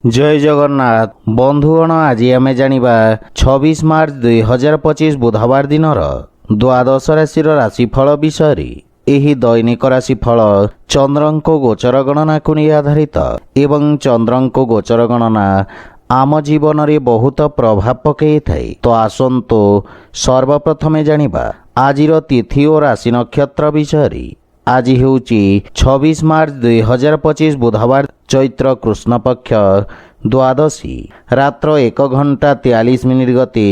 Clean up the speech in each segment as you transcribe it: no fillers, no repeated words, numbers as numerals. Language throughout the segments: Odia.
जय जगन्नाथ बंधुगण आज आम जानिबा 26 मार्च 2025 बुधवार दिन द्वादश राशि राशिफल विषय। एही दैनिक राशिफल चंद्रंको गोचर गणना को नहीं आधारित एवं चंद्रंको गोचर गणना आम जीवन रे बहुत प्रभाव पकई थाए। तो आसंतो सर्वप्रथमे जानिबा आजिर तिथि और राशि नक्षत्र विषय। आज हेउची 26 मार्च 2025 बुधवार चैत्र कृष्ण पक्ष द्वादशी रात्र 1 घंटा 43 मिनिट गते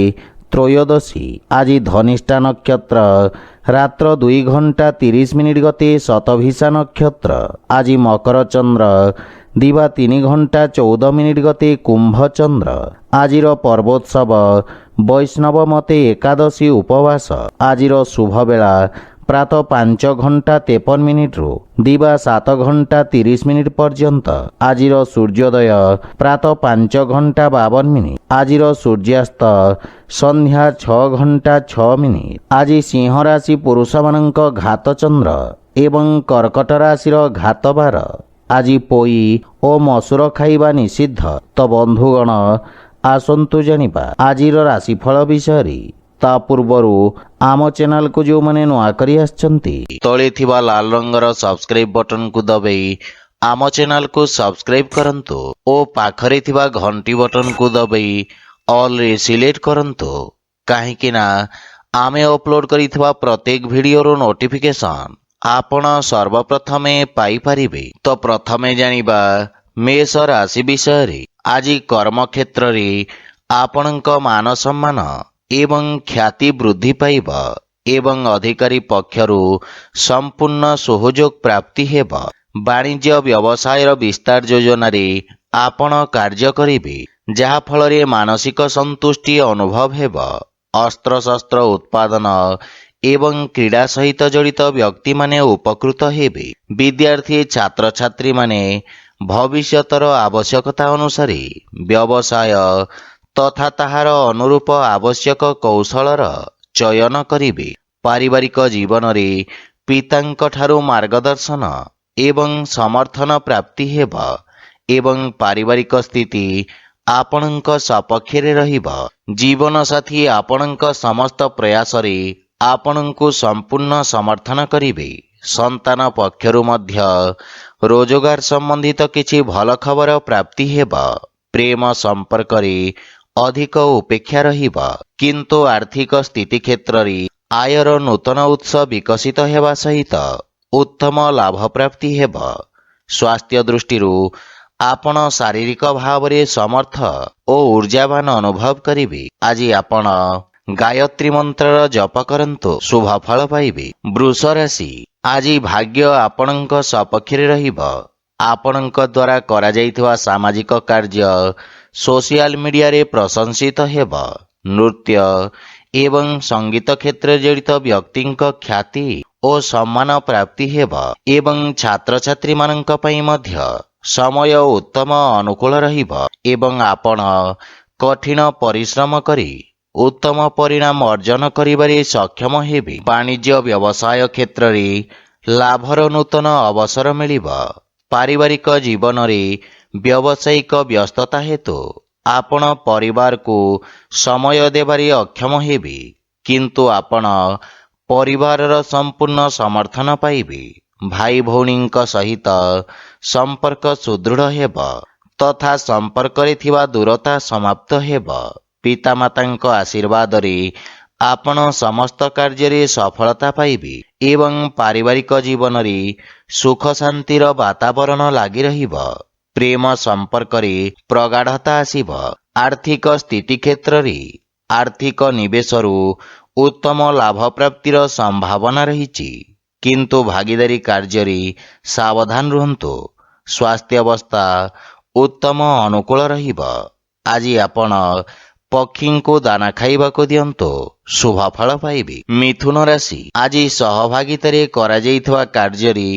त्रयोदशी। आज धनिष्ठा नक्षत्र रात्र 2 घंटा 30 मिनिट गते शतभिषा नक्षत्र। आज मकर चंद्र दिवा 3 घंटा 14 मिनिट गते कुंभ चंद्र। आजिर पर्वोत्सव वैष्णव मते एकादशी उपवास। आजिर शुभ बेला प्रातः 5 घंटा 53 मिनिट रु दिवा 7 घंटा 30 मिनिट पर्यंत। आजिर सूर्योदय प्रातः 5 घंटा 52 मिनिट। आजिर सूर्यास्त संध्या 6 घंटा 6 मिनिट। आज सिंह राशि पुरुष मानक घात चंद्र एवं कर्कट राशि घात बार। आज पोई और मसूर खाइबा निषिद्ध। तो बंधुगण आसंतु जानिबा आजिर राशिफल विषय। ता पूर्वरु आम चैनल को जो माने नुआ करी आछंती तळे थिबा लाल रंगर सब्सक्राइब बटन को दबाई आम चैनल को सब्सक्राइब करंतु ओ पाखरे थिबा घंटी बटन को दबाई ऑल रे सिलेक्ट करंतु काहेकि ना आमे अपलोड करिथिबा प्रत्येक वीडियो रो नोटिफिकेशन आपण सर्वप्रथमे पाई परिबे। तो प्रथमे जानिबा मेष राशि विषय। आज कर्म क्षेत्र रे आपणक मान सम्मान एवं ख्याति वृद्धि पाइब एवं अधिकारी पक्षरु संपूर्ण सहयोग प्राप्ति हेब। वाणिज्य व्यवसायर विस्तार योजना रे आपण कार्य करिबे जहा फल रे मानसिक संतुष्टि अनुभव हेब। अस्त्र शस्त्र उत्पादन एवं क्रीड़ा सहित जड़ित व्यक्ति माने उपकृत हेबे। विद्यार्थी छात्र छात्री माने भविष्यतर आवश्यकता अनुसार व्यवसाय तथा ताहार अनुरूप आवश्यक कौशलर चयन करिबे। पारिवारिक जीवन रे पितांक ठारू मार्गदर्शन एवं समर्थन प्राप्ति हेब एवं पारिवारिक स्थिति आपणक सपक्षरे रहिब। जीवन साथी आपणक समस्त प्रयास रे आपणकु संपूर्ण समर्थन करिबे। संतान पक्षरु मध्य रोजगार संबंधित किछि भल खबर प्राप्ति हेब। प्रेम संपर्क रे अधिक उपेक्षा रहिब किंतु आर्थिक स्थिति क्षेत्र रे आयर नूतन उत्स विकसित हेबा सहित उत्तम लाभ प्राप्ति हेब। स्वास्थ्य दृष्टि आपण शारीरिक भाव रे समर्थ और ऊर्जावान अनुभव करिबे। आज आपण गायत्री मंत्र जप करंतु शुभ फल पाइबे। वृष राशि आज भाग्य आपणक सपक्षरे रहिब। आपणक द्वारा करा जाइथिबा सामाजिक कार्य सोशल मीडिया रे प्रशंसित हेब। नृत्य एवं संगीत क्षेत्र जड़ित व्यक्तिंक ख्याति और सम्मान प्राप्ति हेब एवं छात्र छात्री मानक पई मध्य समय उत्तम अनुकूल रहिब एवं आपण कठिन परिश्रम करी उत्तम परिणाम अर्जन करिबारे सक्षम हेबे। वाणिज्य व्यवसाय क्षेत्र रे लाभर नूतन अवसर मिलिब। पारिवारिक जीवन रे व्यावसायिक व्यस्तता हेतु आपण परिवार को समय देबारे अक्षम हेबे किंतु आपण परिवारर संपूर्ण समर्थन पाइबे। भाई भौणींक सहित संपर्क सुदृढ़ हेब तथा संपर्क रे थिबा दूरता समाप्त हेब। पितामातांक आशीर्वाद रे आपण समस्त कार्य रे सफलता पाइबे एवं पारिवारिक जीवन रे सुख शांतिर वातावरण लागि रहिब। प्रेम संपर्क रे प्रगाढ़ता आसीब। आर्थिक स्थिति क्षेत्र रे आर्थिक निवेशरु उत्तम लाभ प्राप्तिर संभावना रहिछि किंतु भागीदारी कार्य रे सावधान रहंतु। स्वास्थ्य अवस्था उत्तम अनुकूल रहिब। आज आपण पक्षी को दाना खाइबा को दियंतु शुभ फल पाइबे। मिथुन राशि आज सहभागिता करा जाइथवा कार्य रे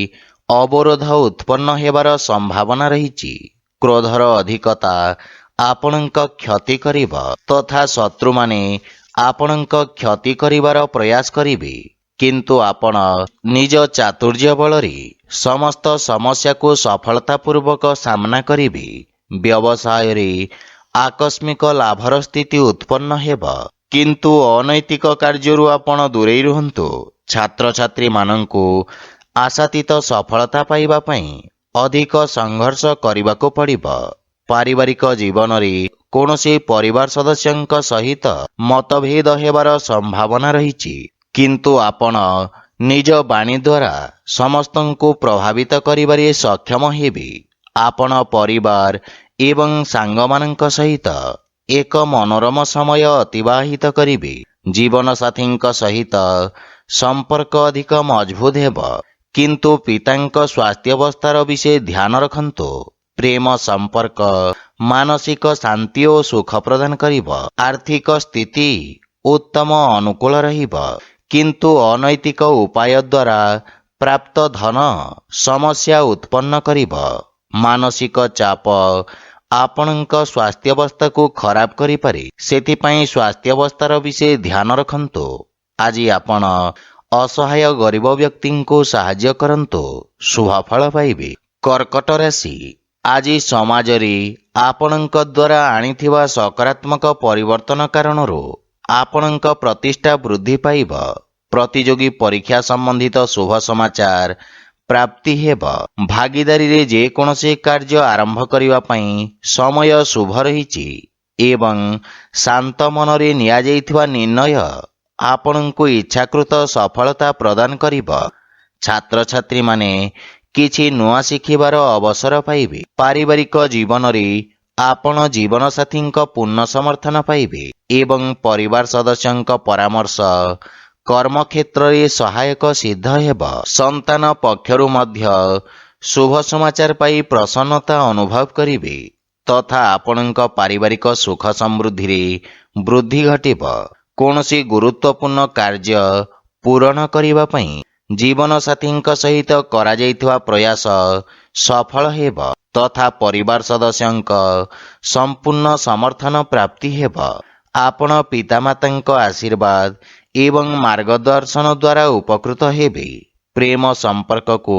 अवरोध उत्पन्न हेबार संभावना रहिछि। क्रोधर अधिकता आपणक क्षति करिब तथा शत्रु माने आपणक क्षति करिबार प्रयास करिबे किंतु आपण निज चातुर्य बल रे समस्त समस्या को सफलता पूर्वक सामना करिबे। ବ୍ୟବସାୟରେ ଆକସ୍ମିକ ଲାଭର ସ୍ଥିତି ଉତ୍ପନ୍ନ ହେବ। କିନ୍ତୁ ଅନୈତିକ କାର୍ଯ୍ୟରୁ ଆପଣ ଦୂରେଇ ରୁହନ୍ତୁ। ଛାତ୍ରଛାତ୍ରୀମାନଙ୍କୁ ଆଶାତୀତ ସଫଳତା ପାଇବା ପାଇଁ ଅଧିକ ସଂଘର୍ଷ କରିବାକୁ ପଡ଼ିବ। ପାରିବାରିକ ଜୀବନରେ କୌଣସି ପରିବାର ସଦସ୍ୟଙ୍କ ସହିତ ମତଭେଦ ହେବାର ସମ୍ଭାବନା ରହିଛି, କିନ୍ତୁ ଆପଣ ନିଜ ବାଣୀ ଦ୍ୱାରା ସମସ୍ତଙ୍କୁ ପ୍ରଭାବିତ କରିବାରେ ସକ୍ଷମ ହେବେ। ଆପଣ ପରିବାର ଏବଂ ସାଙ୍ଗମାନଙ୍କ ସହିତ ଏକ ମନୋରମ ସମୟ ଅତିବାହିତ କରିବେ। ଜୀବନସାଥୀଙ୍କ ସହିତ ସମ୍ପର୍କ ଅଧିକ ମଜବୁତ ହେବ, କିନ୍ତୁ ପିତାଙ୍କ ସ୍ୱାସ୍ଥ୍ୟାବସ୍ଥାର ବିଷୟ ଧ୍ୟାନ ରଖନ୍ତୁ। ପ୍ରେମ ସମ୍ପର୍କ ମାନସିକ ଶାନ୍ତି ଓ ସୁଖ ପ୍ରଦାନ କରିବ। ଆର୍ଥିକ ସ୍ଥିତି ଉତ୍ତମ ଅନୁକୂଳ ରହିବ, କିନ୍ତୁ ଅନୈତିକ ଉପାୟ ଦ୍ୱାରା ପ୍ରାପ୍ତ ଧନ ସମସ୍ୟା ଉତ୍ପନ୍ନ କରିବ। ମାନସିକ ଚାପ ଆପଣଙ୍କ ସ୍ୱାସ୍ଥ୍ୟାବସ୍ଥାକୁ ଖରାପ କରିପାରେ, ସେଥିପାଇଁ ସ୍ୱାସ୍ଥ୍ୟାବସ୍ଥାର ବିଷୟ ଧ୍ୟାନ ରଖନ୍ତୁ। ଆଜି ଆପଣ ଅସହାୟ ଗରିବ ବ୍ୟକ୍ତିଙ୍କୁ ସାହାଯ୍ୟ କରନ୍ତୁ, ଶୁଭ ଫଳ ପାଇବେ। କର୍କଟ ରାଶି, ଆଜି ସମାଜରେ ଆପଣଙ୍କ ଦ୍ୱାରା ଆଣିଥିବା ସକାରାତ୍ମକ ପରିବର୍ତ୍ତନ କାରଣରୁ ଆପଣଙ୍କ ପ୍ରତିଷ୍ଠା ବୃଦ୍ଧି ପାଇବ। ପ୍ରତିଯୋଗୀ ପରୀକ୍ଷା ସମ୍ବନ୍ଧିତ ଶୁଭ ସମାଚାର ପ୍ରାପ୍ତି ହେବ। ଭାଗିଦାରୀରେ ଯେକୌଣସି କାର୍ଯ୍ୟ ଆରମ୍ଭ କରିବା ପାଇଁ ସମୟ ଶୁଭ ରହିଛି ଏବଂ ଶାନ୍ତ ମନରେ ନିଆଯାଇଥିବା ନିର୍ଣ୍ଣୟ ଆପଣଙ୍କୁ ଇଚ୍ଛାକୃତ ସଫଳତା ପ୍ରଦାନ କରିବ। ଛାତ୍ରଛାତ୍ରୀମାନେ କିଛି ନୂଆ ଶିଖିବାର ଅବସର ପାଇବେ। ପାରିବାରିକ ଜୀବନରେ ଆପଣ ଜୀବନସାଥୀଙ୍କ ପୂର୍ଣ୍ଣ ସମର୍ଥନ ପାଇବେ ଏବଂ ପରିବାର ସଦସ୍ୟଙ୍କ ପରାମର୍ଶ କର୍ମକ୍ଷେତ୍ରରେ ସହାୟକ ସିଦ୍ଧ ହେବ। ସନ୍ତାନ ପକ୍ଷରୁ ମଧ୍ୟ ଶୁଭ ସମାଚାର ପାଇ ପ୍ରସନ୍ନତା ଅନୁଭବ କରିବେ ତଥା ଆପଣଙ୍କ ପାରିବାରିକ ସୁଖ ସମୃଦ୍ଧିରେ ବୃଦ୍ଧି ଘଟିବ। କୌଣସି ଗୁରୁତ୍ୱପୂର୍ଣ୍ଣ କାର୍ଯ୍ୟ ପୂରଣ କରିବା ପାଇଁ ଜୀବନସାଥୀଙ୍କ ସହିତ କରାଯାଇଥିବା ପ୍ରୟାସ ସଫଳ ହେବ ତଥା ପରିବାର ସଦସ୍ୟଙ୍କ ସମ୍ପୂର୍ଣ୍ଣ ସମର୍ଥନ ପ୍ରାପ୍ତି ହେବ। ଆପଣ ପିତାମାତାଙ୍କ ଆଶୀର୍ବାଦ ଏବଂ ମାର୍ଗଦର୍ଶନ ଦ୍ୱାରା ଉପକୃତ ହେବେ। ପ୍ରେମ ସମ୍ପର୍କକୁ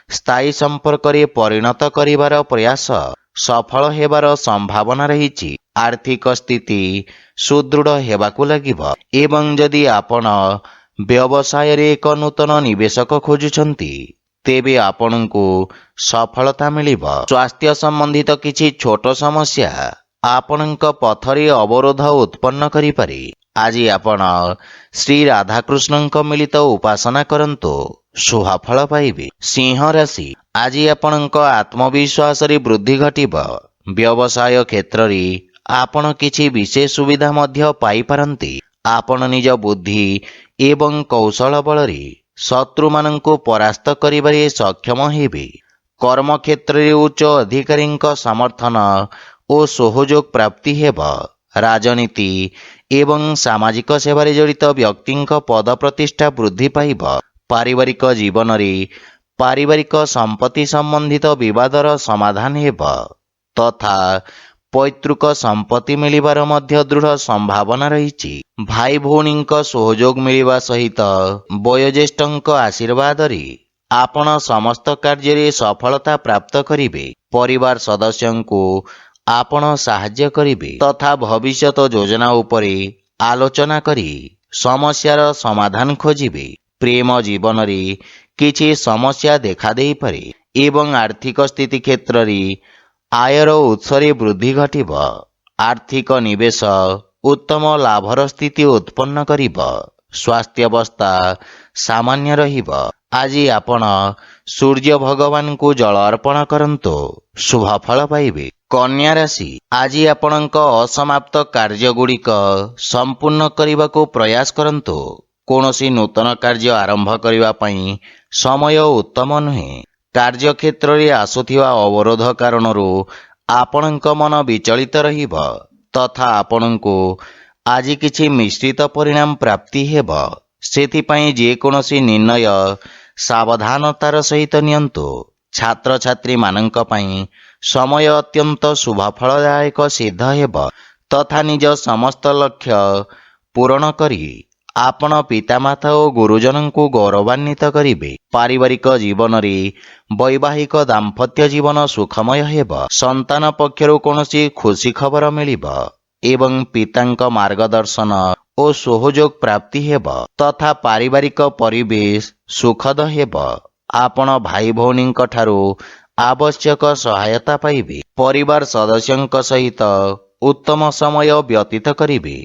ସ୍ଥାୟୀ ସମ୍ପର୍କରେ ପରିଣତ କରିବାର ପ୍ରୟାସ ସଫଳ ହେବାର ସମ୍ଭାବନା ରହିଛି। ଆର୍ଥିକ ସ୍ଥିତି ସୁଦୃଢ଼ ହେବାକୁ ଲାଗିବ ଏବଂ ଯଦି ଆପଣ ବ୍ୟବସାୟରେ ଏକ ନୂତନ ନିବେଶକ ଖୋଜୁଛନ୍ତି, ତେବେ ଆପଣଙ୍କୁ ସଫଳତା ମିଳିବ। ସ୍ୱାସ୍ଥ୍ୟ ସମ୍ବନ୍ଧିତ କିଛି ଛୋଟ ସମସ୍ୟା ଆପଣଙ୍କ ପଥରେ ଅବରୋଧ ଉତ୍ପନ୍ନ କରିପାରେ। ଆଜି ଆପଣ ଶ୍ରୀ ରାଧାକୃଷ୍ଣଙ୍କ ମିଳିତ ଉପାସନା କରନ୍ତୁ, ଶୁଭ ଫଳ ପାଇବେ। ସିଂହ ରାଶି, ଆଜି ଆପଣଙ୍କ ଆତ୍ମବିଶ୍ୱାସରେ ବୃଦ୍ଧି ଘଟିବ। ବ୍ୟବସାୟ କ୍ଷେତ୍ରରେ ଆପଣ କିଛି ବିଶେଷ ସୁବିଧା ମଧ୍ୟ ପାଇପାରନ୍ତି। ଆପଣ ନିଜ ବୁଦ୍ଧି ଏବଂ କୌଶଳ ବଳରେ ଶତ୍ରୁମାନଙ୍କୁ ପରାସ୍ତ କରିବାରେ ସକ୍ଷମ ହେବେ। କର୍ମକ୍ଷେତ୍ରରେ ଉଚ୍ଚ ଅଧିକାରୀଙ୍କ ସମର୍ଥନ ଓ ସହଯୋଗ ପ୍ରାପ୍ତି ହେବ। ରାଜନୀତି ଏବଂ ସାମାଜିକ ସେବାରେ ଜଡ଼ିତ ବ୍ୟକ୍ତିଙ୍କ ପଦ ପ୍ରତିଷ୍ଠା ବୃଦ୍ଧି ପାଇବ। ପାରିବାରିକ ଜୀବନରେ ପାରିବାରିକ ସମ୍ପତ୍ତି ସମ୍ବନ୍ଧିତ ବିବାଦର ସମାଧାନ ହେବ ତଥା ପୈତୃକ ସମ୍ପତ୍ତି ମିଳିବାର ମଧ୍ୟ ଦୃଢ଼ ସମ୍ଭାବନା ରହିଛି। ଭାଇ ଭଉଣୀଙ୍କ ସହଯୋଗ ମିଳିବା ସହିତ ବୟୋଜ୍ୟେଷ୍ଠଙ୍କ ଆଶୀର୍ବାଦରେ ଆପଣ ସମସ୍ତ କାର୍ଯ୍ୟରେ ସଫଳତା ପ୍ରାପ୍ତ କରିବେ। ପରିବାର ସଦସ୍ୟଙ୍କୁ ଆପଣ ସାହାଯ୍ୟ କରିବେ ତଥା ଭବିଷ୍ୟତ ଯୋଜନା ଉପରେ ଆଲୋଚନା କରି ସମସ୍ୟାର ସମାଧାନ ଖୋଜିବେ। ପ୍ରେମ ଜୀବନରେ କିଛି ସମସ୍ୟା ଦେଖାଦେଇପାରେ ଏବଂ ଆର୍ଥିକ ସ୍ଥିତି କ୍ଷେତ୍ରରେ ଆୟର ଉତ୍ସରେ ବୃଦ୍ଧି ଘଟିବ। ଆର୍ଥିକ ନିବେଶ ଉତ୍ତମ ଲାଭର ସ୍ଥିତି ଉତ୍ପନ୍ନ କରିବ। ସ୍ୱାସ୍ଥ୍ୟାବସ୍ଥା ସାମାନ୍ୟ ରହିବ। ଆଜି ଆପଣ ସୂର୍ଯ୍ୟ ଭଗବାନଙ୍କୁ ଜଳ ଅର୍ପଣ କରନ୍ତୁ, ଶୁଭ ଫଳ ପାଇବେ। କନ୍ୟା ରାଶି, ଆଜି ଆପଣଙ୍କ ଅସମାପ୍ତ କାର୍ଯ୍ୟଗୁଡ଼ିକ ସମ୍ପୂର୍ଣ୍ଣ କରିବାକୁ ପ୍ରୟାସ କରନ୍ତୁ। କୌଣସି ନୂତନ କାର୍ଯ୍ୟ ଆରମ୍ଭ କରିବା ପାଇଁ ସମୟ ଉତ୍ତମ ନୁହେଁ। କାର୍ଯ୍ୟକ୍ଷେତ୍ରରେ ଆସୁଥିବା ଅବରୋଧ କାରଣରୁ ଆପଣଙ୍କ ମନ ବିଚଳିତ ରହିବ ତଥା ଆପଣଙ୍କୁ ଆଜି କିଛି ମିଶ୍ରିତ ପରିଣାମ ପ୍ରାପ୍ତି ହେବ। ସେଥିପାଇଁ ଯେକୌଣସି ନିର୍ଣ୍ଣୟ ସାବଧାନତାର ସହିତ ନିଅନ୍ତୁ। ଛାତ୍ରଛାତ୍ରୀମାନଙ୍କ ପାଇଁ ସମୟ ଅତ୍ୟନ୍ତ ଶୁଭଫଳଦାୟକ ସିଦ୍ଧ ହେବ ତଥା ନିଜ ସମସ୍ତ ଲକ୍ଷ୍ୟ ପୂରଣ କରି ଆପଣ ପିତାମାତା ଓ ଗୁରୁଜନଙ୍କୁ ଗୌରବାନ୍ୱିତ କରିବେ। ପାରିବାରିକ ଜୀବନରେ ବୈବାହିକ ଦାମ୍ପତ୍ୟ ଜୀବନ ସୁଖମୟ ହେବ। ସନ୍ତାନ ପକ୍ଷରୁ କୌଣସି ଖୁସି ଖବର ମିଳିବ ଏବଂ ପିତାଙ୍କ ମାର୍ଗଦର୍ଶନ ଓ ସହଯୋଗ ପ୍ରାପ୍ତି ହେବ ତଥା ପାରିବାରିକ ପରିବେଶ ସୁଖଦ ହେବ। ଆପଣ ଭାଇ ଭଉଣୀଙ୍କ ଠାରୁ ଆବଶ୍ୟକ ସହାୟତା ପାଇବେ। ପରିବାର ସଦସ୍ୟଙ୍କ ସହିତ ଉତ୍ତମ ସମୟ ବ୍ୟତୀତ କରିବେ,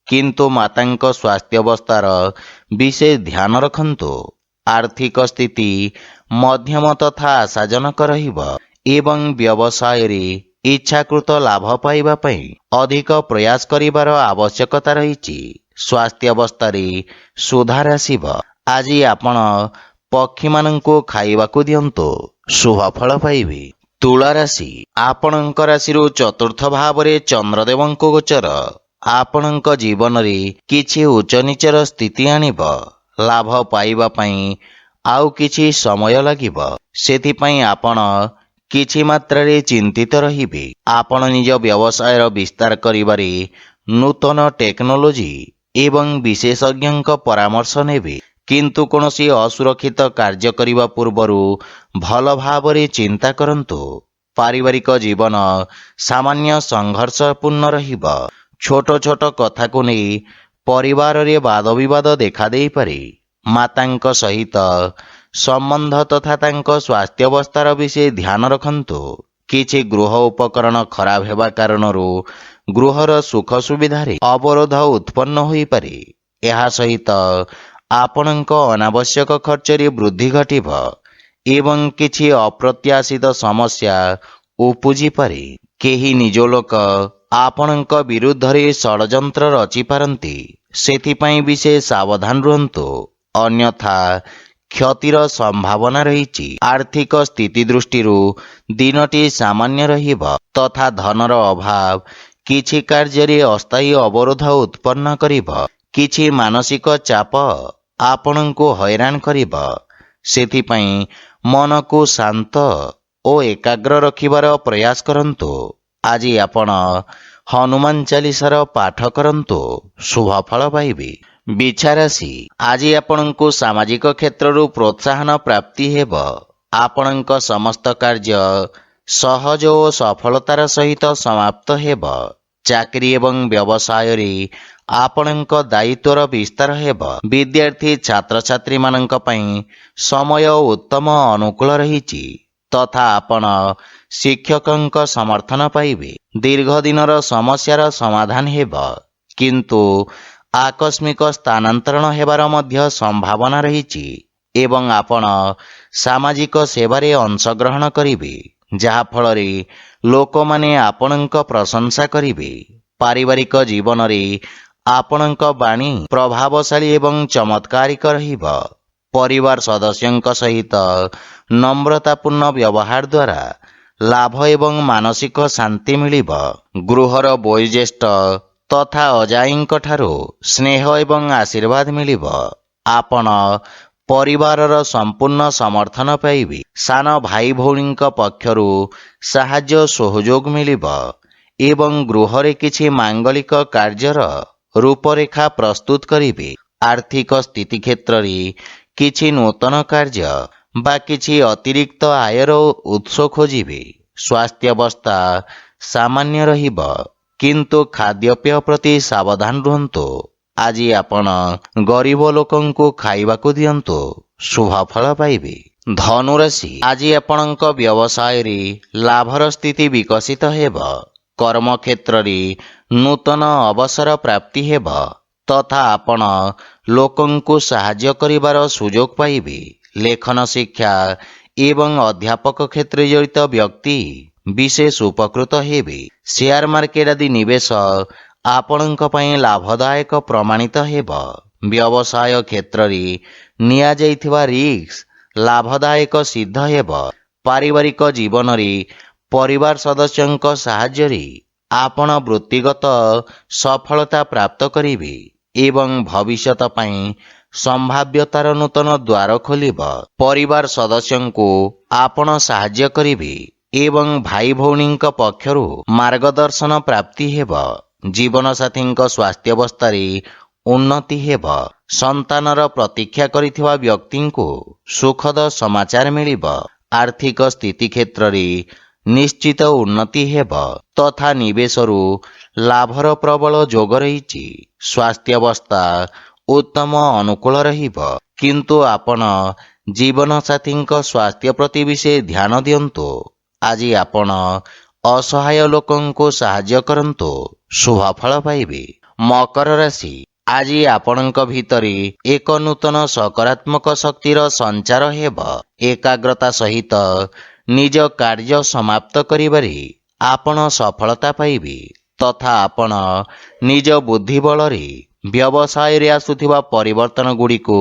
କିନ୍ତୁ ମାତାଙ୍କ ସ୍ୱାସ୍ଥ୍ୟାବସ୍ଥାର ବିଶେଷ ଧ୍ୟାନ ରଖନ୍ତୁ। ଆର୍ଥିକ ସ୍ଥିତି ମଧ୍ୟମ ତଥା ଆଶାଜନକ ରହିବ ଏବଂ ବ୍ୟବସାୟରେ ଇଚ୍ଛାକୃତ ଲାଭ ପାଇବା ପାଇଁ ଅଧିକ ପ୍ରୟାସ କରିବାର ଆବଶ୍ୟକତା ରହିଛି। ସ୍ୱାସ୍ଥ୍ୟାବସ୍ଥାରେ ସୁଧାର ଆସିବ। ଆଜି ଆପଣ ପକ୍ଷୀମାନଙ୍କୁ ଖାଇବାକୁ ଦିଅନ୍ତୁ, ଶୁଭଫଳ ପାଇବେ। ତୁଳା ରାଶି, ଆପଣଙ୍କ ରାଶିରୁ ଚତୁର୍ଥ ଭାବରେ ଚନ୍ଦ୍ରଦେବଙ୍କ ଗୋଚର ଆପଣଙ୍କ ଜୀବନରେ କିଛି ଉଚ୍ଚନୀଚର ସ୍ଥିତି ଆଣିବ। ଲାଭ ପାଇବା ପାଇଁ ଆଉ କିଛି ସମୟ ଲାଗିବ, ସେଥିପାଇଁ ଆପଣ କିଛି ମାତ୍ରାରେ ଚିନ୍ତିତ ରହିବେ। ଆପଣ ନିଜ ବ୍ୟବସାୟର ବିସ୍ତାର କରିବାରେ ନୂତନ ଟେକ୍ନୋଲୋଜି ଏବଂ ବିଶେଷଜ୍ଞଙ୍କ ପରାମର୍ଶ ନେବେ, କିନ୍ତୁ କୌଣସି ଅସୁରକ୍ଷିତ କାର୍ଯ୍ୟ କରିବା ପୂର୍ବରୁ ଭଲ ଭାବରେ ଚିନ୍ତା କରନ୍ତୁ। ପାରିବାରିକ ଜୀବନ ସାମାନ୍ୟ ସଂଘର୍ଷପୂର୍ଣ୍ଣ ରହିବ। ଛୋଟ ଛୋଟ କଥାକୁ ନେଇ ପରିବାରରେ ବାଦବିବାଦ ଦେଖାଦେଇପାରେ। ମାତାଙ୍କ ସହିତ ସମ୍ବନ୍ଧ ତଥା ତାଙ୍କ ସ୍ୱାସ୍ଥ୍ୟାବସ୍ଥାର ବିଶେଷ ଧ୍ୟାନ ରଖନ୍ତୁ। କିଛି ଗୃହ ଉପକରଣ ଖରାପ ହେବା କାରଣରୁ ଗୃହର ସୁଖ ସୁବିଧାରେ ଅବରୋଧ ଉତ୍ପନ୍ନ ହୋଇପାରେ। ଏହା ସହିତ ଆପଣଙ୍କ ଅନାବଶ୍ୟକ ଖର୍ଚ୍ଚରେ ବୃଦ୍ଧି ଘଟିବ ଏବଂ କିଛି ଅପ୍ରତ୍ୟାଶିତ ସମସ୍ୟା ଉପୁଜିପାରେ। କେହି ନିଜ ଲୋକ ଆପଣଙ୍କ ବିରୁଦ୍ଧରେ ଷଡ଼ଯନ୍ତ୍ର ରଚିପାରନ୍ତି, ସେଥିପାଇଁ ବିଶେଷ ସାବଧାନ ରୁହନ୍ତୁ, ଅନ୍ୟଥା କ୍ଷତିର ସମ୍ଭାବନା ରହିଛି। ଆର୍ଥିକ ସ୍ଥିତି ଦୃଷ୍ଟିରୁ ଦିନଟି ସାମାନ୍ୟ ରହିବ ତଥା ଧନର ଅଭାବ କିଛି କାର୍ଯ୍ୟରେ ଅସ୍ଥାୟୀ ଅବରୋଧ ଉତ୍ପନ୍ନ କରିବ। କିଛି ମାନସିକ ଚାପ ଆପଣଙ୍କୁ ହଇରାଣ କରିବ, ସେଥିପାଇଁ ମନକୁ ଶାନ୍ତ ଓ ଏକାଗ୍ର ରଖିବାର ପ୍ରୟାସ କରନ୍ତୁ। ଆଜି ଆପଣ ହନୁମାନ ଚାଳିଶାର ପାଠ କରନ୍ତୁ, ଶୁଭଫଳ ପାଇବେ। ବିଛା ରାଶି, ଆଜି ଆପଣଙ୍କୁ ସାମାଜିକ କ୍ଷେତ୍ରରୁ ପ୍ରୋତ୍ସାହନ ପ୍ରାପ୍ତି ହେବ। ଆପଣଙ୍କ ସମସ୍ତ କାର୍ଯ୍ୟ ସହଜ ଓ ସଫଳତାର ସହିତ ସମାପ୍ତ ହେବ। ଚାକିରି ଏବଂ ବ୍ୟବସାୟରେ ଆପଣଙ୍କ ଦାୟିତ୍ୱର ବିସ୍ତାର ହେବ। ବିଦ୍ୟାର୍ଥୀ ଛାତ୍ରଛାତ୍ରୀମାନଙ୍କ ପାଇଁ ସମୟ ଉତ୍ତମ ଅନୁକୂଳ ରହିଛି ତଥା ଆପଣ ଶିକ୍ଷକଙ୍କ ସମର୍ଥନ ପାଇବେ। ଦୀର୍ଘ ଦିନର ସମସ୍ୟାର ସମାଧାନ ହେବ, କିନ୍ତୁ ଆକସ୍ମିକ ସ୍ଥାନାନ୍ତରଣ ହେବାର ମଧ୍ୟ ସମ୍ଭାବନା ରହିଛି ଏବଂ ଆପଣ ସାମାଜିକ ସେବାରେ ଅଂଶଗ୍ରହଣ କରିବେ, ଯାହାଫଳରେ ଲୋକମାନେ ଆପଣଙ୍କ ପ୍ରଶଂସା କରିବେ। ପାରିବାରିକ ଜୀବନରେ ଆପଣଙ୍କ ବାଣୀ ପ୍ରଭାବଶାଳୀ ଏବଂ ଚମତ୍କାରିକ ରହିବ। ପରିବାର ସଦସ୍ୟଙ୍କ ସହିତ নম্ରତାପୂର୍ଣ୍ଣ ବ୍ୟବହାର ଦ୍ୱାରା ଲାଭ ଏବଂ ମାନସିକ ଶାନ୍ତି ମିଳିବ। ଗୃହର ବୟୋଜ୍ୟେଷ୍ଠ ତଥା ଅଜାଈଙ୍କ ଠାରୁ ସ୍ନେହ ଏବଂ ଆଶୀର୍ବାଦ ମିଳିବ। ଆପଣ ପରିବାରର ସମ୍ପୂର୍ଣ୍ଣ ସମର୍ଥନ ପାଇବେ। ସାନ ଭାଇ ଭଉଣୀଙ୍କ ପକ୍ଷରୁ ସାହାଯ୍ୟ ସହଯୋଗ ମିଳିବ ଏବଂ ଗୃହରେ କିଛି ମାଙ୍ଗଳିକ କାର୍ଯ୍ୟର ରୂପରେଖା ପ୍ରସ୍ତୁତ କରିବେ। ଆର୍ଥିକ ସ୍ଥିତି କ୍ଷେତ୍ରରେ କିଛି ନୂତନ କାର୍ଯ୍ୟ ବା କିଛି ଅତିରିକ୍ତ ଆୟର ଉତ୍ସ ଖୋଜିବେ। ସ୍ୱାସ୍ଥ୍ୟାବସ୍ଥା ସାମାନ୍ୟ ରହିବ, କିନ୍ତୁ ଖାଦ୍ୟପେୟ ପ୍ରତି ସାବଧାନ ରୁହନ୍ତୁ। ଆଜି ଆପଣ ଗରିବ ଲୋକଙ୍କୁ ଖାଇବାକୁ ଦିଅନ୍ତୁ, ଶୁଭଫଳ ପାଇବେ। ଧନୁରାଶି, ଆଜି ଆପଣଙ୍କ ବ୍ୟବସାୟରେ ଲାଭର ସ୍ଥିତି ବିକଶିତ ହେବ। କର୍ମକ୍ଷେତ୍ରରେ ନୂତନ ଅବସର ପ୍ରାପ୍ତି ହେବ ତଥା ଆପଣ ଲୋକଙ୍କୁ ସାହାଯ୍ୟ କରିବାର ସୁଯୋଗ ପାଇବେ। ଲେଖନ ଶିକ୍ଷା ଏବଂ ଅଧ୍ୟାପକ କ୍ଷେତ୍ରରେ ଜଡ଼ିତ ବ୍ୟକ୍ତି ବିଶେଷ ଉପକୃତ ହେବେ। ସେୟାର ମାର୍କେଟ ଆଦି ନିବେଶ ଆପଣଙ୍କ ପାଇଁ ଲାଭଦାୟକ ପ୍ରମାଣିତ ହେବ। ବ୍ୟବସାୟ କ୍ଷେତ୍ରରେ ନିଆଯାଇଥିବା ରିସ୍କ ଲାଭଦାୟକ ସିଦ୍ଧ ହେବ। ପାରିବାରିକ ଜୀବନରେ ପରିବାର ସଦସ୍ୟଙ୍କ ସାହାଯ୍ୟରେ ଆପଣ ବୃତ୍ତିଗତ ସଫଳତା ପ୍ରାପ୍ତ କରିବେ ଏବଂ ଭବିଷ୍ୟତ ପାଇଁ ସମ୍ଭାବ୍ୟତାର ନୂତନ ଦ୍ୱାର ଖୋଲିବ। ପରିବାର ସଦସ୍ୟଙ୍କୁ ଆପଣ ସାହାଯ୍ୟ କରିବେ ଏବଂ ଭାଇ ଭଉଣୀଙ୍କ ପକ୍ଷରୁ ମାର୍ଗଦର୍ଶନ ପ୍ରାପ୍ତି ହେବ। ଜୀବନସାଥୀଙ୍କ ସ୍ୱାସ୍ଥ୍ୟାବସ୍ଥାରେ ଉନ୍ନତି ହେବ। ସନ୍ତାନର ପ୍ରତୀକ୍ଷା କରିଥିବା ବ୍ୟକ୍ତିଙ୍କୁ ସୁଖଦ ସମାଚାର ମିଳିବ। ଆର୍ଥିକ ସ୍ଥିତି କ୍ଷେତ୍ରରେ ନିଶ୍ଚିତ ଉନ୍ନତି ହେବ ତଥା ନିବେଶରୁ ଲାଭର ପ୍ରବଳ ଯୋଗ ରହିଛି। ସ୍ୱାସ୍ଥ୍ୟାବସ୍ଥା ଉତ୍ତମ ଅନୁକୂଳ ରହିବ, କିନ୍ତୁ ଆପଣ ଜୀବନସାଥୀଙ୍କ ସ୍ୱାସ୍ଥ୍ୟ ପ୍ରତି ବିଶେଷ ଧ୍ୟାନ ଦିଅନ୍ତୁ। ଆଜି ଆପଣ ଅସହାୟ ଲୋକଙ୍କୁ ସାହାଯ୍ୟ କରନ୍ତୁ, ଶୁଭ ଫଳ ପାଇବେ। ମକର ରାଶି, ଆଜି ଆପଣଙ୍କ ଭିତରେ ଏକ ନୂତନ ସକାରାତ୍ମକ ଶକ୍ତିର ସଞ୍ଚାର ହେବ। ଏକାଗ୍ରତା ସହିତ ନିଜ କାର୍ଯ୍ୟ ସମାପ୍ତ କରିବାରେ ଆପଣ ସଫଳତା ପାଇବେ ତଥା ଆପଣ ନିଜ ବୁଦ୍ଧି ବଳରେ ବ୍ୟବସାୟରେ ଆସୁଥିବା ପରିବର୍ତ୍ତନ ଗୁଡ଼ିକୁ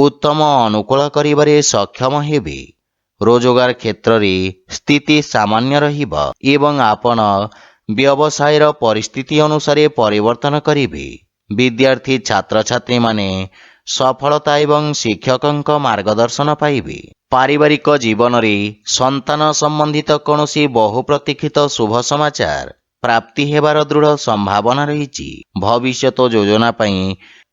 ଉତ୍ତମ ଅନୁକୂଳ କରିବାରେ ସକ୍ଷମ ହେବେ। ରୋଜଗାର କ୍ଷେତ୍ରରେ ସ୍ଥିତି ସାମାନ୍ୟ ରହିବ ଏବଂ ଆପଣ ବ୍ୟବସାୟର ପରିସ୍ଥିତି ଅନୁସାରେ ପରିବର୍ତ୍ତନ କରିବେ। ବିଦ୍ୟାର୍ଥୀ ଛାତ୍ରଛାତ୍ରୀମାନେ ସଫଳତା ଏବଂ ଶିକ୍ଷକଙ୍କ ମାର୍ଗଦର୍ଶନ ପାଇବେ। ପାରିବାରିକ ଜୀବନରେ ସନ୍ତାନ ସମ୍ବନ୍ଧିତ କୌଣସି ବହୁ ପ୍ରତୀକ୍ଷିତ ଶୁଭ ସମାଚାର ପ୍ରାପ୍ତି ହେବାର ଦୃଢ଼ ସମ୍ଭାବନା ରହିଛି। ଭବିଷ୍ୟତ ଯୋଜନା ପାଇଁ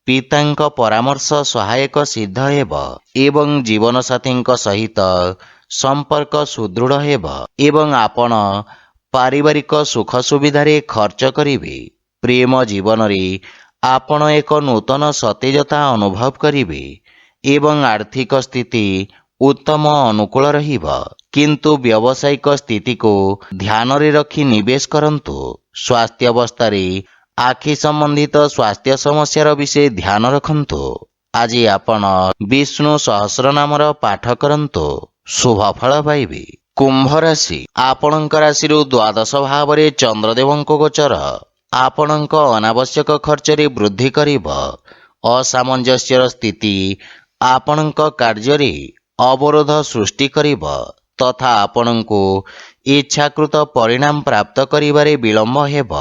ପିତାଙ୍କ ପରାମର୍ଶ ସହାୟକ ସିଦ୍ଧ ହେବ ଏବଂ ଜୀବନସାଥୀଙ୍କ ସହିତ ସମ୍ପର୍କ ସୁଦୃଢ଼ ହେବ ଏବଂ ଆପଣ ପାରିବାରିକ ସୁଖ ସୁବିଧାରେ ଖର୍ଚ୍ଚ କରିବେ। ପ୍ରେମ ଜୀବନରେ ଆପଣ ଏକ ନୂତନ ସତେଜତା ଅନୁଭବ କରିବେ ଏବଂ ଆର୍ଥିକ ସ୍ଥିତି ଉତ୍ତମ ଅନୁକୂଳ ରହିବ, କିନ୍ତୁ ବ୍ୟବସାୟିକ ସ୍ଥିତିକୁ ଧ୍ୟାନରେ ରଖି ନିବେଶ କରନ୍ତୁ। ସ୍ୱାସ୍ଥ୍ୟାବସ୍ଥାରେ ଆଖି ସମ୍ବନ୍ଧିତ ସ୍ୱାସ୍ଥ୍ୟ ସମସ୍ୟାର ବିଷୟ ଧ୍ୟାନ ରଖନ୍ତୁ। ଆଜି ଆପଣ ବିଷ୍ଣୁ ସହସ୍ରନାମର ପାଠ କରନ୍ତୁ, ଶୁଭ ଫଳ ପାଇବେ। କୁମ୍ଭ ରାଶି, ଆପଣଙ୍କ ରାଶିରୁ ଦ୍ୱାଦଶ ଭାବରେ ଚନ୍ଦ୍ରଦେବଙ୍କ ଗୋଚର ଆପଣଙ୍କ ଅନାବଶ୍ୟକ ଖର୍ଚ୍ଚରେ ବୃଦ୍ଧି କରିବ। ଅସାମଞ୍ଜସ୍ୟର ସ୍ଥିତି ଆପଣଙ୍କ କାର୍ଯ୍ୟରେ ଅବରୋଧ ସୃଷ୍ଟି କରିବ ତଥା ଆପଣଙ୍କୁ ଇଚ୍ଛାକୃତ ପରିଣାମ ପ୍ରାପ୍ତ କରିବାରେ ବିଳମ୍ବ ହେବ।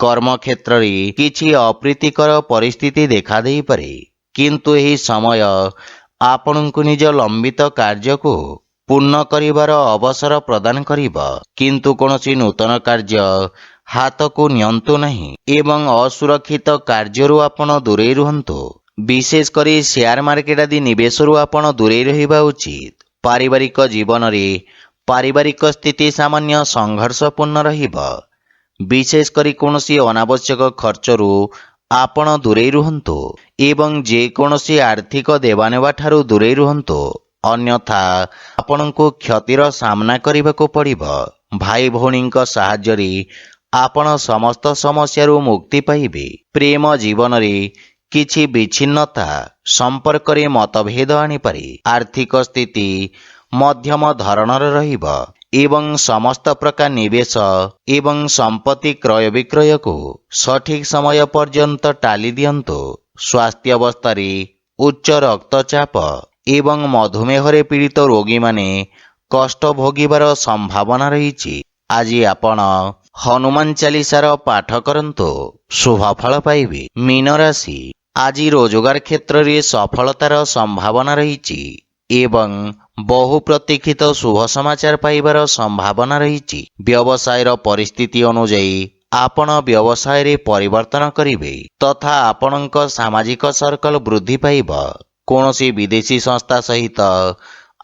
କର୍ମକ୍ଷେତ୍ରରେ କିଛି ଅପ୍ରୀତିକର ପରିସ୍ଥିତି ଦେଖାଦେଇପାରେ, କିନ୍ତୁ ଏହି ସମୟ ଆପଣଙ୍କୁ ନିଜ ଲମ୍ବିତ କାର୍ଯ୍ୟକୁ ପୂର୍ଣ୍ଣ କରିବାର ଅବସର ପ୍ରଦାନ କରିବ। କିନ୍ତୁ କୌଣସି ନୂତନ କାର୍ଯ୍ୟ ହାତକୁ ନିଅନ୍ତୁ ନାହିଁ ଏବଂ ଅସୁରକ୍ଷିତ କାର୍ଯ୍ୟରୁ ଆପଣ ଦୂରେଇ ରୁହନ୍ତୁ। ବିଶେଷ କରି ସେୟାର ମାର୍କେଟ ଆଦି ନିବେଶରୁ ଆପଣ ଦୂରେଇ ରହିବା ଉଚିତ। ପାରିବାରିକ ଜୀବନରେ ପାରିବାରିକ ସ୍ଥିତି ସାମାନ୍ୟ ସଂଘର୍ଷପୂର୍ଣ୍ଣ ରହିବ। ବିଶେଷ କରି କୌଣସି ଅନାବଶ୍ୟକ ଖର୍ଚ୍ଚରୁ ଆପଣ ଦୂରେଇ ରୁହନ୍ତୁ ଏବଂ ଯେକୌଣସି ଆର୍ଥିକ ଦେବାନେବା ଠାରୁ ଦୂରେଇ ରୁହନ୍ତୁ, ଅନ୍ୟଥା ଆପଣଙ୍କୁ କ୍ଷତିର ସାମ୍ନା କରିବାକୁ ପଡ଼ିବ। ଭାଇ ଭଉଣୀଙ୍କ ସାହାଯ୍ୟରେ ଆପଣ ସମସ୍ତ ସମସ୍ୟାରୁ ମୁକ୍ତି ପାଇବେ। ପ୍ରେମ ଜୀବନରେ କିଛି ବିଚ୍ଛିନ୍ନତା ସମ୍ପର୍କରେ ମତଭେଦ ଆଣିପାରେ। ଆର୍ଥିକ ସ୍ଥିତି ମଧ୍ୟମ ଧରଣର ରହିବ ଏବଂ ସମସ୍ତ ପ୍ରକାର ନିବେଶ ଏବଂ ସମ୍ପତ୍ତି କ୍ରୟ ବିକ୍ରୟକୁ ସଠିକ ସମୟ ପର୍ଯ୍ୟନ୍ତ ଟାଳି ଦିଅନ୍ତୁ। ସ୍ୱାସ୍ଥ୍ୟାବସ୍ଥାରେ ଉଚ୍ଚ ରକ୍ତଚାପ ଏବଂ ମଧୁମେହରେ ପୀଡ଼ିତ ରୋଗୀମାନେ କଷ୍ଟ ଭୋଗିବାର ସମ୍ଭାବନା ରହିଛି। ଆଜି ଆପଣ ହନୁମାନ ଚାଳିଶାର ପାଠ କରନ୍ତୁ, ଶୁଭ ଫଳ ପାଇବେ। ମୀନ ରାଶି, ଆଜି ରୋଜଗାର କ୍ଷେତ୍ରରେ ସଫଳତାର ସମ୍ଭାବନା ରହିଛି ଏବଂ ବହୁ ପ୍ରତୀକ୍ଷିତ ଶୁଭ ସମାଚାର ପାଇବାର ସମ୍ଭାବନା ରହିଛି। ବ୍ୟବସାୟର ପରିସ୍ଥିତି ଅନୁଯାୟୀ ଆପଣ ବ୍ୟବସାୟରେ ପରିବର୍ତ୍ତନ କରିବେ ତଥା ଆପଣଙ୍କ ସାମାଜିକ ସର୍କଲ ବୃଦ୍ଧି ପାଇବ। କୌଣସି ବିଦେଶୀ ସଂସ୍ଥା ସହିତ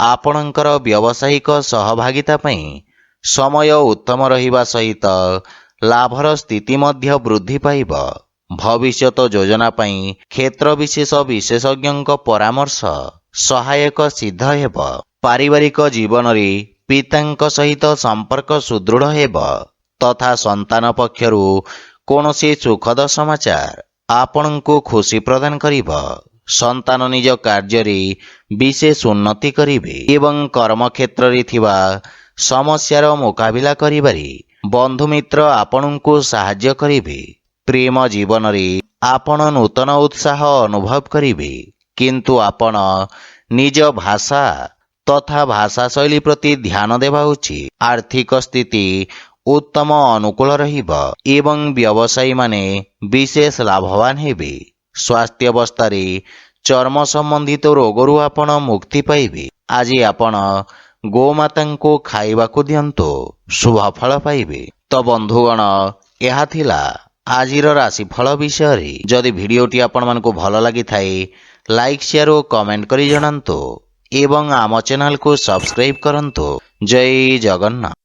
ଆପଣଙ୍କର ବ୍ୟବସାୟିକ ସହଭାଗିତା ପାଇଁ ସମୟ ଉତ୍ତମ ରହିବା ସହିତ ଲାଭର ସ୍ଥିତି ମଧ୍ୟ ବୃଦ୍ଧି ପାଇବ। ଭବିଷ୍ୟତ ଯୋଜନା ପାଇଁ କ୍ଷେତ୍ର ବିଶେଷ ବିଶେଷଜ୍ଞଙ୍କ ପରାମର୍ଶ ସହାୟକ ସିଦ୍ଧ ହେବ। ପାରିବାରିକ ଜୀବନରେ ପିତାଙ୍କ ସହିତ ସମ୍ପର୍କ ସୁଦୃଢ଼ ହେବ ତଥା ସନ୍ତାନ ପକ୍ଷରୁ କୌଣସି ସୁଖଦ ସମାଚାର ଆପଣଙ୍କୁ ଖୁସି ପ୍ରଦାନ କରିବ। ସନ୍ତାନ ନିଜ କାର୍ଯ୍ୟରେ ବିଶେଷ ଉନ୍ନତି କରିବେ ଏବଂ କର୍ମକ୍ଷେତ୍ରରେ ଥିବା ସମସ୍ୟାର ମୁକାବିଲା କରିବାରେ ବନ୍ଧୁମିତ୍ର ଆପଣଙ୍କୁ ସାହାଯ୍ୟ କରିବେ। ପ୍ରେମ ଜୀବନରେ ଆପଣ ନୂତନ ଉତ୍ସାହ ଅନୁଭବ କରିବେ, କିନ୍ତୁ ଆପଣ ନିଜ ଭାଷା ତଥା ଭାଷାଶୈଳୀ ପ୍ରତି ଧ୍ୟାନ ଦେବା ଉଚିତ। ଆର୍ଥିକ ସ୍ଥିତି ଉତ୍ତମ ଅନୁକୂଳ ରହିବ ଏବଂ ବ୍ୟବସାୟୀମାନେ ବିଶେଷ ଲାଭବାନ ହେବେ। ସ୍ୱାସ୍ଥ୍ୟାବସ୍ଥାରେ ଚର୍ମ ସମ୍ବନ୍ଧିତ ରୋଗରୁ ଆପଣ ମୁକ୍ତି ପାଇବେ। ଆଜି ଆପଣ ଗୋମାତାଙ୍କୁ ଖାଇବାକୁ ଦିଅନ୍ତୁ, ଶୁଭ ଫଳ ପାଇବେ। ତ ବନ୍ଧୁଗଣ, ଏହା ଥିଲା ଆଜିର ରାଶିଫଳ ବିଷୟରେ। ଯଦି ଭିଡ଼ିଓଟି ଆପଣମାନଙ୍କୁ ଭଲ ଲାଗିଥାଏ ଲାଇକ୍ ସେୟାର ଓ କମେଣ୍ଟ କରି ଜଣାନ୍ତୁ ଏବଂ ଆମ ଚ୍ୟାନେଲକୁ ସବସ୍କ୍ରାଇବ୍ କରନ୍ତୁ। ଜୟ ଜଗନ୍ନାଥ।